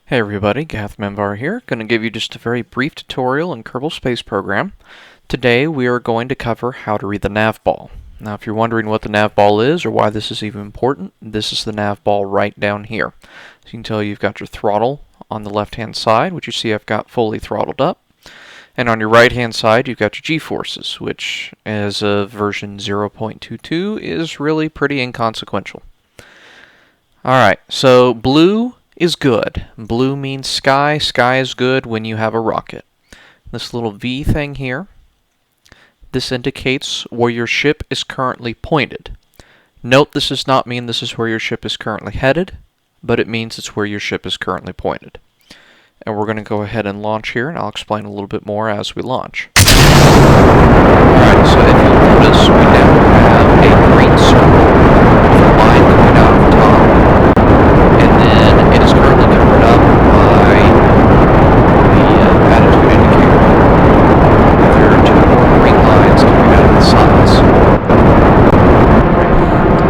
Hey everybody, Navball here. Going to give you just a very brief tutorial in Kerbal Space Program. Today we are going to cover how to read the Navball. Now if you're wondering what the Navball is or why this is even important, this is the Navball right down here. So you can tell you've got your throttle on the left hand side, which you see I've got fully throttled up. And on your right hand side you've got your G-forces, which as of version 0.22 is really pretty inconsequential. Alright, so blue is good. Blue means sky. Sky is good when you have a rocket. This little V thing here, this indicates where your ship is currently pointed. Note this does not mean this is where your ship is currently headed, but it means it's where your ship is currently pointed. And we're going to go ahead and launch here, and I'll explain a little bit more as we launch. Alright, so if you'll notice, we now have a green circle with a line coming out of the top. And then it is currently covered up by the attitude indicator. There are two more green lines coming out of the sides.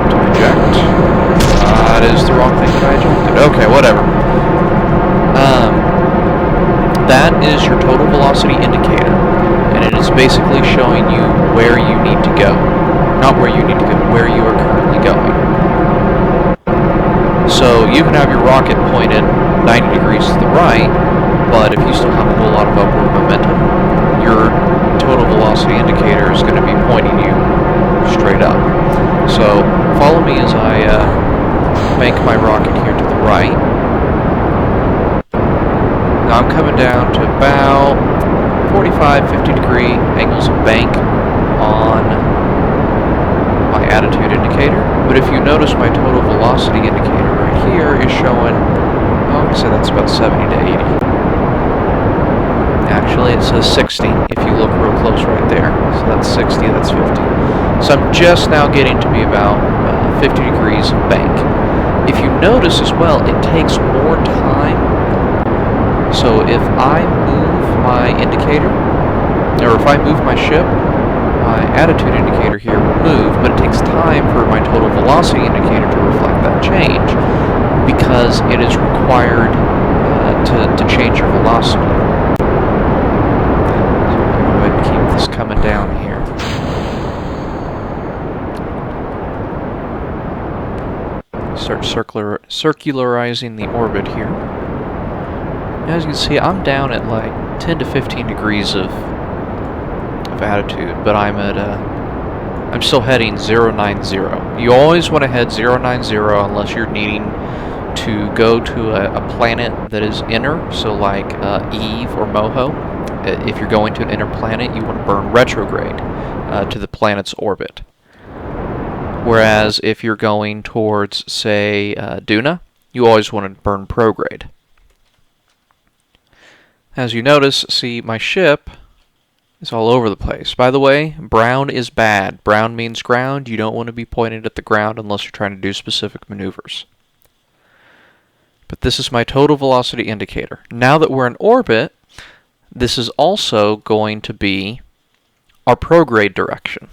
To eject. That is the wrong thing that I ejected. Okay, whatever. That is your total velocity indicator, and it is basically showing you where you need to go. Not where you need to go, where you are currently going. So you can have your rocket pointed 90 degrees to the right, but if you still have a whole lot of upward momentum, your total velocity indicator is going to be pointing you straight up. So follow me as I bank my rocket here to the right. Now I'm coming down to about 45-50 degree angles of bank on my attitude indicator, but if you notice my total velocity indicator right here is showing, oh, I would say that's about 70 to 80. Actually, it says 60 if you look real close right there. So that's 60, that's 50. So I'm just now getting to be about 50 degrees of bank. If you notice as well, it takes more time. So if I move my indicator, or if I move my ship, my attitude indicator here will move, but it takes time for my total velocity indicator to reflect that change because it is required to change your velocity. So I'm going to go ahead and keep this coming down here. Start circularizing the orbit here. As you can see, I'm down at like 10 to 15 degrees of attitude, but I'm still heading 090. You always want to head 090 unless you're needing to go to a planet that is inner, so like Eve or Moho. If you're going to an inner planet, you want to burn retrograde to the planet's orbit. Whereas if you're going towards, say, Duna, you always want to burn prograde. As you notice, see, my ship is all over the place. By the way, brown is bad. Brown means ground. You don't want to be pointed at the ground unless you're trying to do specific maneuvers. But this is my total velocity indicator. Now that we're in orbit, this is also going to be our prograde direction.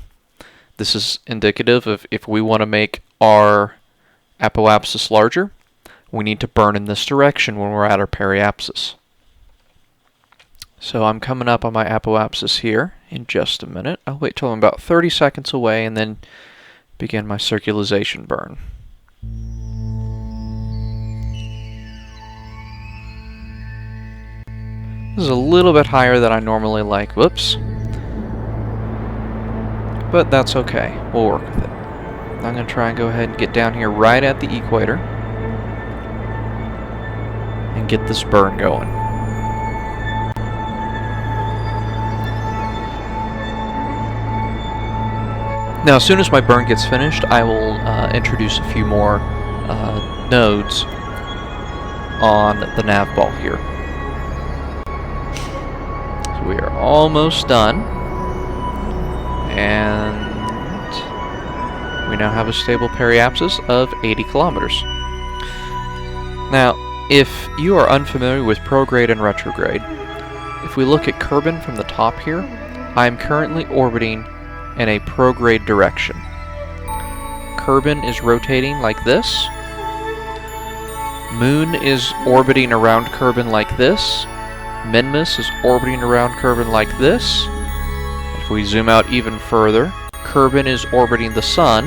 This is indicative of if we want to make our apoapsis larger, we need to burn in this direction when we're at our periapsis. So I'm coming up on my apoapsis here in just a minute. I'll wait till I'm about 30 seconds away and then begin my circularization burn. This is a little bit higher than I normally like. Whoops. But that's okay. We'll work with it. I'm going to try and go ahead and get down here right at the equator and get this burn going. Now, as soon as my burn gets finished, I will introduce a few more nodes on the Navball here. So we are almost done, and we now have a stable periapsis of 80 kilometers. Now, if you are unfamiliar with prograde and retrograde, if we look at Kerbin from the top here, I am currently orbiting in a prograde direction. Kerbin is rotating like this. Moon is orbiting around Kerbin like this. Minmus is orbiting around Kerbin like this. If we zoom out even further, Kerbin is orbiting the Sun,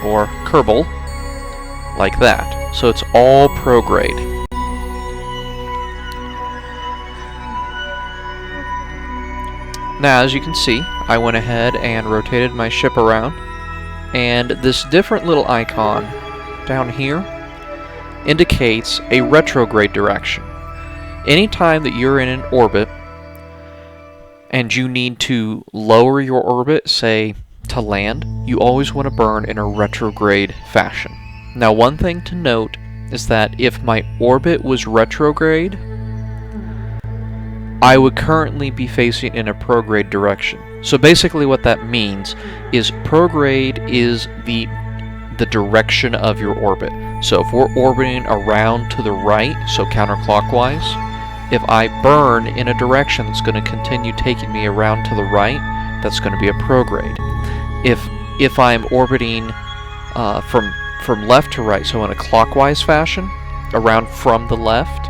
or Kerbal, like that. So it's all prograde. Now, as you can see, I went ahead and rotated my ship around, and this different little icon down here indicates a retrograde direction. Anytime that you're in an orbit and you need to lower your orbit, say to land, you always want to burn in a retrograde fashion. Now, one thing to note is that if my orbit was retrograde, I would currently be facing in a prograde direction. So basically what that means is prograde is the direction of your orbit. So if we're orbiting around to the right, so counterclockwise, if I burn in a direction that's going to continue taking me around to the right, that's going to be a prograde. If I'm orbiting from left to right, so in a clockwise fashion, around from the left,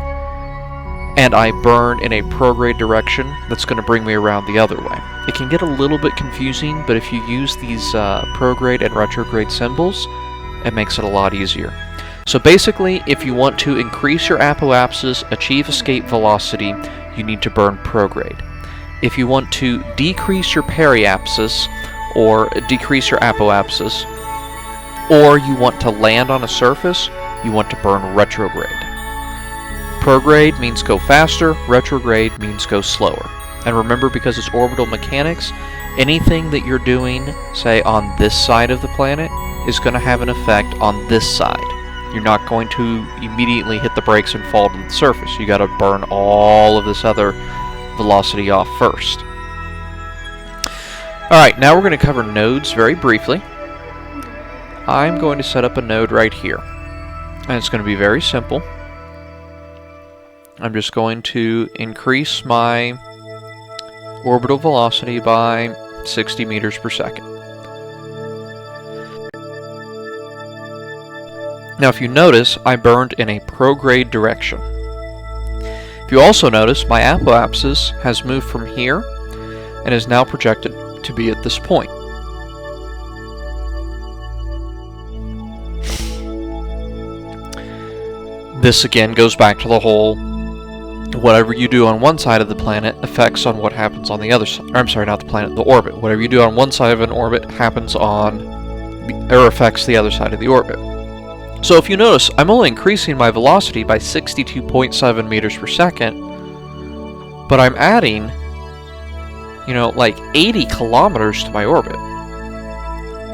and I burn in a prograde direction, that's going to bring me around the other way. It can get a little bit confusing, but if you use these prograde and retrograde symbols, it makes it a lot easier. So basically, if you want to increase your apoapsis, achieve escape velocity, you need to burn prograde. If you want to decrease your periapsis, or decrease your apoapsis, or you want to land on a surface, you want to burn retrograde. Prograde means go faster, retrograde means go slower. And remember, because it's orbital mechanics, anything that you're doing, say, on this side of the planet, is going to have an effect on this side. You're not going to immediately hit the brakes and fall to the surface. You got to burn all of this other velocity off first. Alright, now we're going to cover nodes very briefly. I'm going to set up a node right here. And it's going to be very simple. I'm just going to increase my orbital velocity by 60 meters per second. Now, if you notice, I burned in a prograde direction. If you also notice, my apoapsis has moved from here and is now projected to be at this point. This again goes back to the whole whatever you do on one side of the planet affects on what happens on the other side. I'm sorry, not the planet, the orbit. Whatever you do on one side of an orbit happens on, or affects the other side of the orbit. So if you notice, I'm only increasing my velocity by 62.7 meters per second, but I'm adding, like 80 kilometers to my orbit,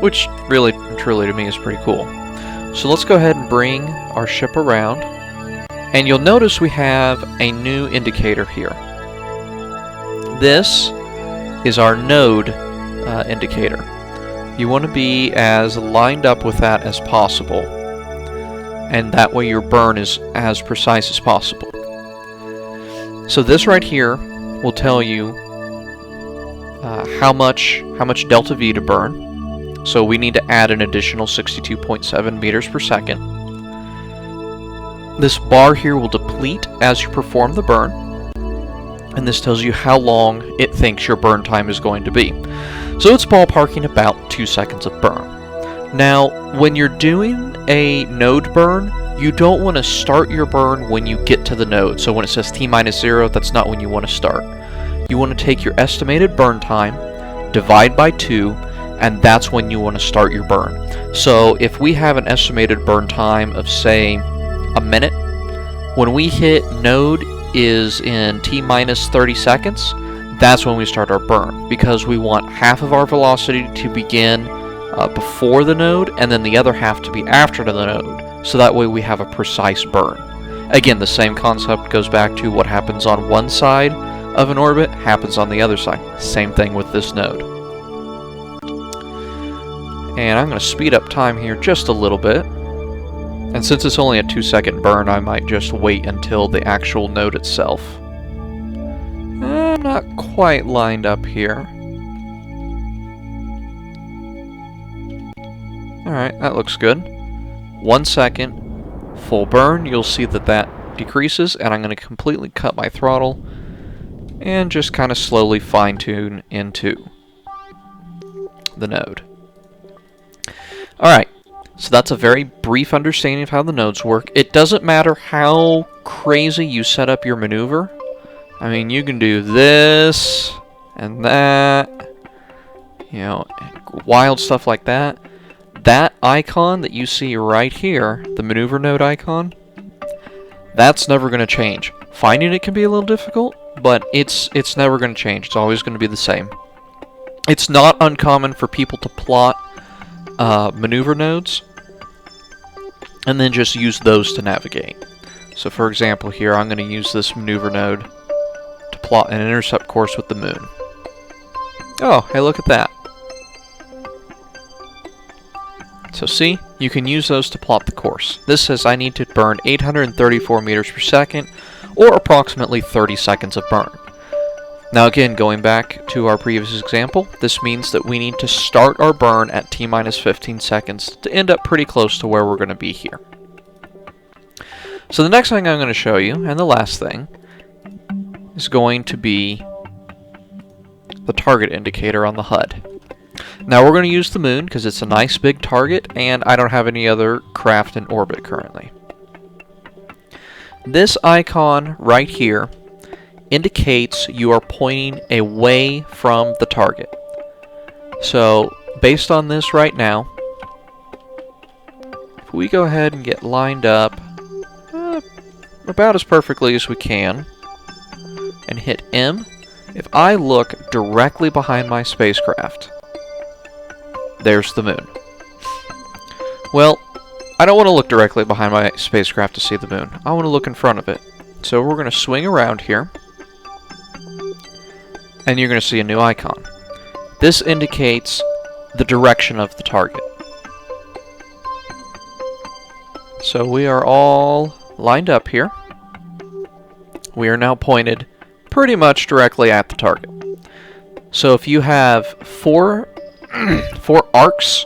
which really, truly to me is pretty cool. So let's go ahead and bring our ship around. And you'll notice we have a new indicator here. This is our node indicator. You want to be as lined up with that as possible, and that way your burn is as precise as possible. So this right here will tell you how much delta V to burn. So we need to add an additional 62.7 meters per second. This bar here will deplete as you perform the burn, and this tells you how long it thinks your burn time is going to be. So it's ballparking about 2 seconds of burn. Now, when you're doing a node burn, you don't want to start your burn when you get to the node. So when it says T-0, that's not when you want to start. You want to take your estimated burn time, divide by 2, and that's when you want to start your burn. So if we have an estimated burn time of, say, a minute, when we hit node is in T-minus 30 seconds, that's when we start our burn, because we want half of our velocity to begin before the node, and then the other half to be after the node, so that way we have a precise burn. Again, the same concept goes back to what happens on one side of an orbit happens on the other side. Same thing with this node. And I'm going to speed up time here just a little bit. And since it's only a 2-second burn, I might just wait until the actual node itself. I'm not quite lined up here. Alright, that looks good. 1 second, full burn, you'll see that that decreases, and I'm going to completely cut my throttle and just kind of slowly fine-tune into the node. Alright, so that's a very brief understanding of how the nodes work. It doesn't matter how crazy you set up your maneuver. I mean, you can do this and that, you know, wild stuff like that. That icon that you see right here, the maneuver node icon, that's never going to change. Finding it can be a little difficult, but it's never going to change. It's always going to be the same. It's not uncommon for people to plot maneuver nodes and then just use those to navigate. So for example here, I'm going to use this maneuver node to plot an intercept course with the moon. Oh, hey, look at that. So see, you can use those to plot the course. This says I need to burn 834 meters per second, or approximately 30 seconds of burn. Now again, going back to our previous example, this means that we need to start our burn at T-minus 15 seconds to end up pretty close to where we're going to be here. So the next thing I'm going to show you, and the last thing, is going to be the target indicator on the HUD. Now we're going to use the moon because it's a nice big target and I don't have any other craft in orbit currently. This icon right here indicates you are pointing away from the target. So based on this right now, if we go ahead and get lined up about as perfectly as we can and hit M, if I look directly behind my spacecraft, there's the moon. Well, I don't want to look directly behind my spacecraft to see the moon. I want to look in front of it. So we're going to swing around here, and you're going to see a new icon. This indicates the direction of the target. So we are all lined up here. We are now pointed pretty much directly at the target. So if you have four arcs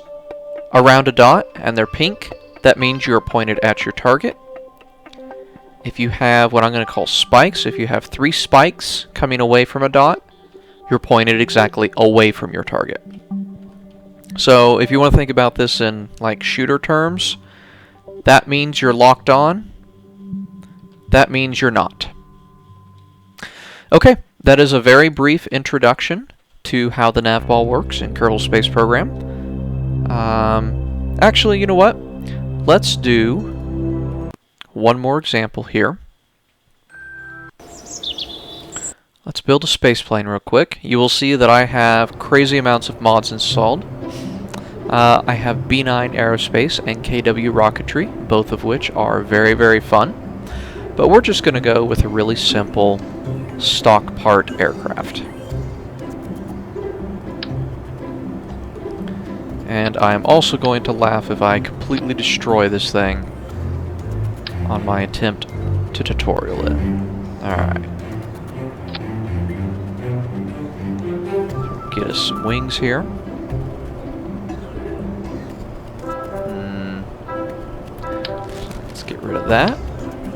around a dot and they're pink, that means you're pointed at your target. If you have what I'm going to call spikes, if you have 3 spikes coming away from a dot, you're pointed exactly away from your target. So if you want to think about this in like shooter terms, that means you're locked on. That means you're not. Okay, that is a very brief introduction to how the Navball works in Kerbal Space Program. Actually, you know what? Let's do one more example here. Let's build a spaceplane real quick. You will see that I have crazy amounts of mods installed. I have B9 Aerospace and KW Rocketry, both of which are very, very fun. But we're just going to go with a really simple stock part aircraft. And I'm also going to laugh if I completely destroy this thing on my attempt to tutorial it. Alright. Get us some wings here. Let's get rid of that.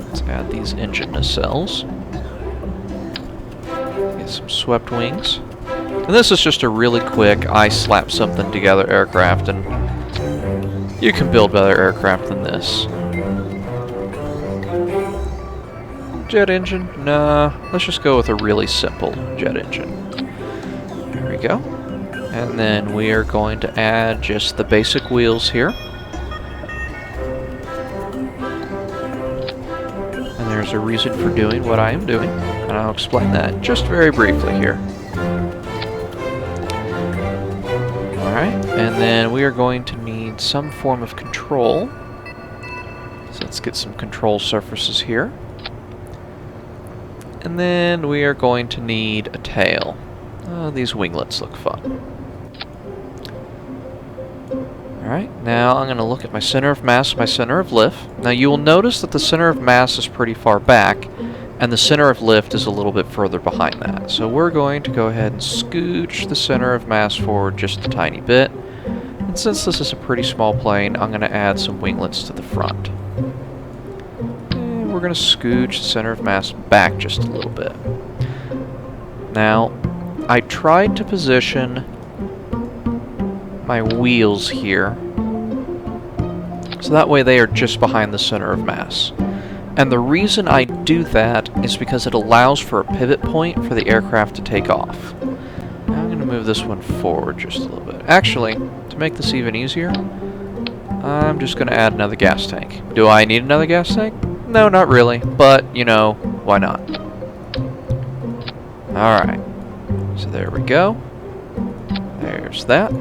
Let's add these engine nacelles. Get some swept wings. And this is just a really quick, I slap something together aircraft, and you can build better aircraft than this. Jet engine? Nah, let's just go with a really simple jet engine. There we go. And then we are going to add just the basic wheels here. And there's a reason for doing what I am doing, and I'll explain that just very briefly here. Alright, and then we are going to need some form of control. So let's get some control surfaces here. And then we are going to need a tail. These winglets look fun. Alright, now I'm going to look at my center of mass, my center of lift. Now you will notice that the center of mass is pretty far back, and the center of lift is a little bit further behind that. So we're going to go ahead and scooch the center of mass forward just a tiny bit. And since this is a pretty small plane, I'm going to add some winglets to the front. we're going to scooch the center of mass back just a little bit. Now, I tried to position my wheels here, so that way they are just behind the center of mass. And the reason I do that is because it allows for a pivot point for the aircraft to take off. Now I'm going to move this one forward just a little bit. Actually, to make this even easier, I'm just going to add another gas tank. Do I need another gas tank? No, not really, but, you know, why not? Alright, so there we go. There's that.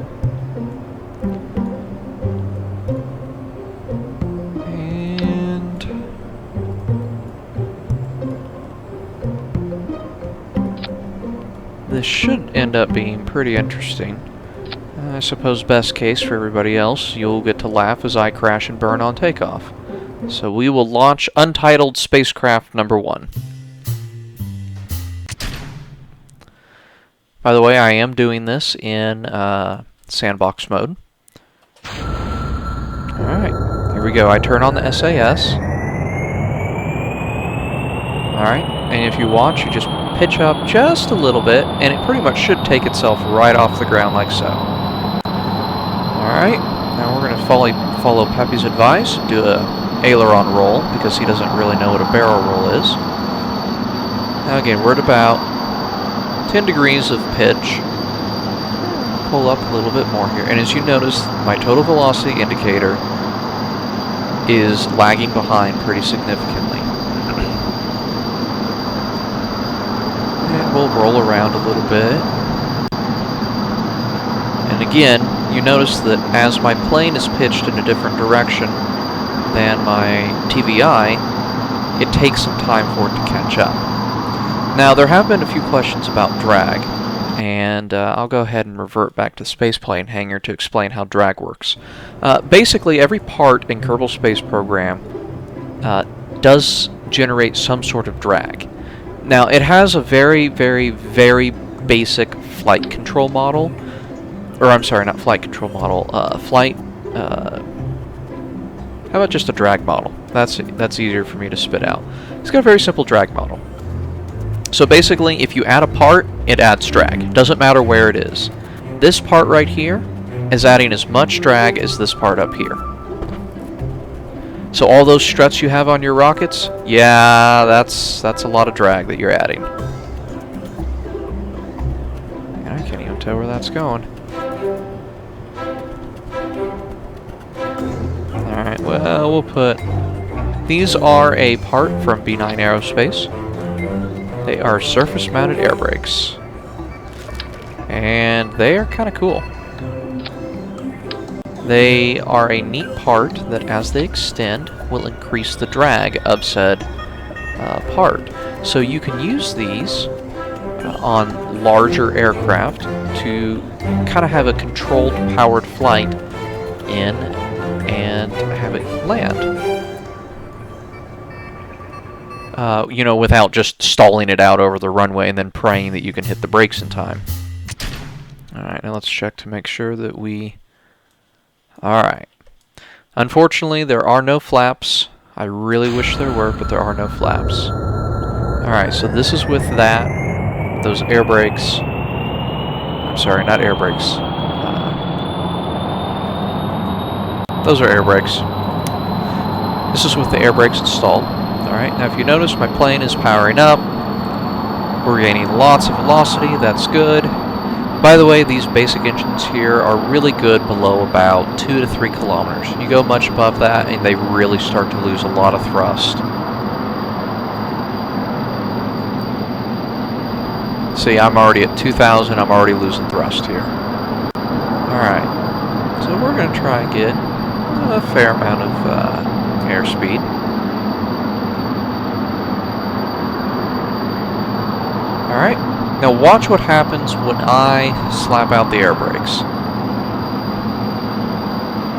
This should end up being pretty interesting. I suppose best case for everybody else, you'll get to laugh as I crash and burn on takeoff. So we will launch Untitled Spacecraft number 1. By the way, I am doing this in sandbox mode. Alright, here we go. I turn on the SAS. Alright, and if you watch, you just pitch up just a little bit, and it pretty much should take itself right off the ground like so. Alright, now we're going to follow Pepe's advice, do a aileron roll, because he doesn't really know what a barrel roll is. Now again, we're at about 10 degrees of pitch. Pull up a little bit more here, and as you notice, my total velocity indicator is lagging behind pretty significantly. And we'll roll around a little bit. And again, you notice that as my plane is pitched in a different direction than my TVI, it takes some time for it to catch up. Now, there have been a few questions about drag, and I'll go ahead and revert back to the spaceplane hangar to explain how drag works. Basically, every part in Kerbal Space Program does generate some sort of drag. Now, it has a very, very, very basic flight control model. Or, I'm sorry, not flight control model. How about just a drag model? That's easier for me to spit out. It's got a very simple drag model. So basically, if you add a part, it adds drag. Doesn't matter where it is. This part right here is adding as much drag as this part up here. So all those struts you have on your rockets, yeah, that's a lot of drag that you're adding. And I can't even tell where that's going. Alright, well, we'll put... These are a part from B9 Aerospace. They are surface-mounted air brakes. And they are kind of cool. They are a neat part that, as they extend, will increase the drag of said part. So you can use these on larger aircraft to kind of have a controlled, powered flight in and have it land. You know, without just stalling it out over the runway and then praying that you can hit the brakes in time. Alright, now let's check to make sure that we... Alright. Unfortunately, there are no flaps. I really wish there were, but there are no flaps. Alright, so this is with that. Those air brakes. I'm sorry, not air brakes. Those are air brakes. This is with the air brakes installed. Alright, now if you notice, my plane is powering up. We're gaining lots of velocity, that's good. By the way, these basic engines here are really good below about 2 to 3 kilometers. You go much above that and they really start to lose a lot of thrust. See, I'm already at 2,000, I'm already losing thrust here. Alright, so we're going to try and get a fair amount of airspeed. Alright, now watch what happens when I slap out the air brakes.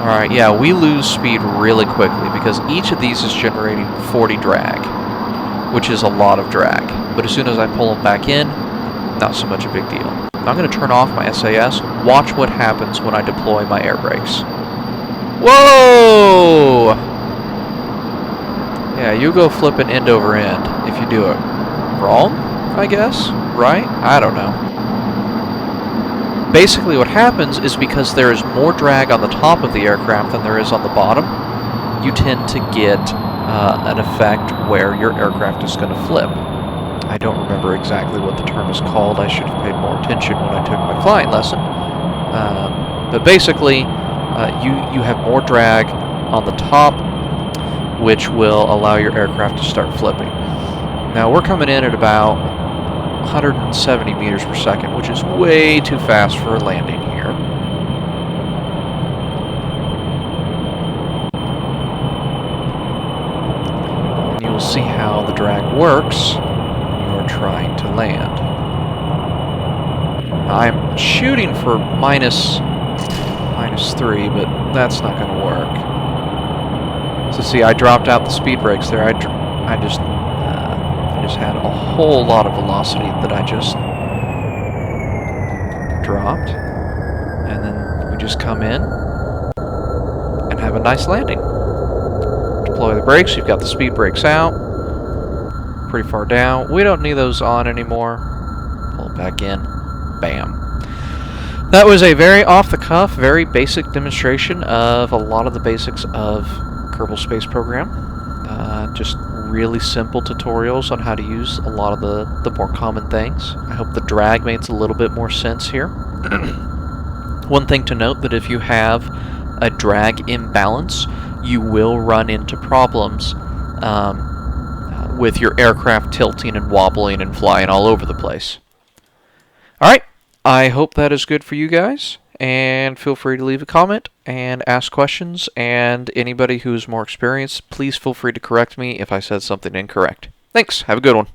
Alright, yeah, we lose speed really quickly because each of these is generating 40 drag, which is a lot of drag. But as soon as I pull them back in, not so much a big deal. Now I'm going to turn off my SAS. Watch what happens when I deploy my air brakes. Whoa! Yeah, you go flipping end over end if you do it wrong, I guess, right? I don't know. Basically what happens is because there is more drag on the top of the aircraft than there is on the bottom, you tend to get an effect where your aircraft is going to flip. I don't remember exactly what the term is called. I should have paid more attention when I took my flying lesson. But basically, you have more drag on the top, which will allow your aircraft to start flipping. Now we're coming in at about 170 meters per second, which is way too fast for a landing here. And you'll see how the drag works when you're trying to land. I'm shooting for minus 3, but that's not going to work. So see, I dropped out the speed brakes there. I just had a whole lot of velocity that I just dropped, and then we just come in and have a nice landing. Deploy the brakes. You've got the speed brakes out, pretty far down. We don't need those on anymore. Pull it back in. Bam. That was a very off-the-cuff, very basic demonstration of a lot of the basics of Kerbal Space Program. Just really simple tutorials on how to use a lot of the more common things. I hope the drag makes a little bit more sense here. One thing to note, that if you have a drag imbalance, you will run into problems with your aircraft tilting and wobbling and flying all over the place. Alright, I hope that is good for you guys, and feel free to leave a comment and ask questions, and anybody who's more experienced, please feel free to correct me if I said something incorrect. Thanks, have a good one.